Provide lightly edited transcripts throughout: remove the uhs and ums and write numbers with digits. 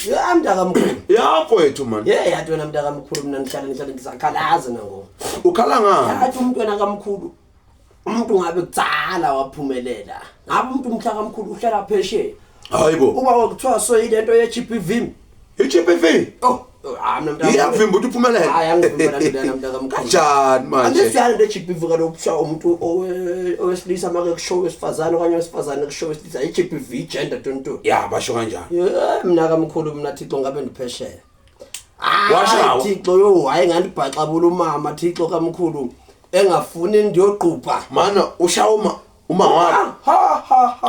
Yeah, mntaka mkhulu. Ya mfowethu man. Yeah, yathi wena mntaka mkhulu mina ngihlala ngisakhalaza nango. Ukhala ngani? Yathi umuntu wena kamkhulu. Umuntu ngabe kutsala waphumelela. Ngabe umuntu umhlaka mkhulu uhlala pheshe. Hayibo. Uba kuthiwa so ilento ye GBV. I-GBV? Oh, mntaka. Iyavimba ukuthi uphumelele. Hayi angivimba lana mntaka mkhulu. Kanjani manje? Andisiyana le GBV kaloku kusha umuntu owesilisa make kushow wesifazane okanye wesifazane kushow wesilisa i-GBV gender 22. Ya basho kanjani? Yeah, mina kamkhulu mina Thixo ngabe ndiphesheya. Washawa. Thixo yo hayi ngandibhaxabula umama Thixo kamkhulu engafuni ndiyoqupha. Mana ushawa uma wakho. Ha.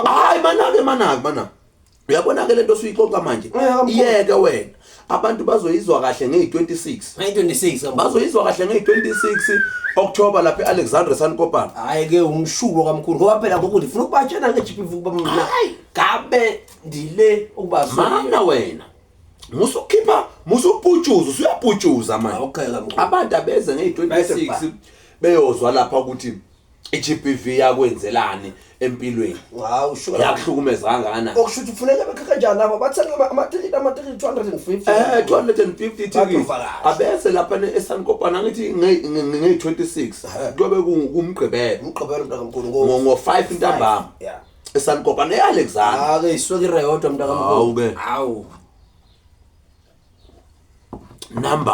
Hayi mana. Uyabona ke lento suyixoxa manje. Iyeke wena. Abantu bazoyizwa kahle nge26. Nge26 Bazoyizwa kahle nge26 October lapha eAlexandra sankopano. Hayi ke umshubo kamkhulu ngoba phela ngokuthi ufuna ukubatshena ngeGBV kuba mina gabe ndile ukubazwa. Mana wena. Musuputshuza, usuyaphutshuza manje. Okay kamkhulu. Abantu abeze nge26 beyozwa lapha ukuthi iGBV yakwenzelani empilweni. Wow, sure. Yakuhlukumeza kangakanani? Okushuthi ufuneka bekhe kanjani labo bathenga ama-ticket 250. 250 tickets. Abese lapha esankopana ngithi nge26 kuyobe kumgqibelo. Umgqibelo mntakamkhulu ngo5 intambama. Yeah. Esankopana eAlexandra. Ke isuke ireyodwa mntakamkhulu. Hawu ke. Hawu. Number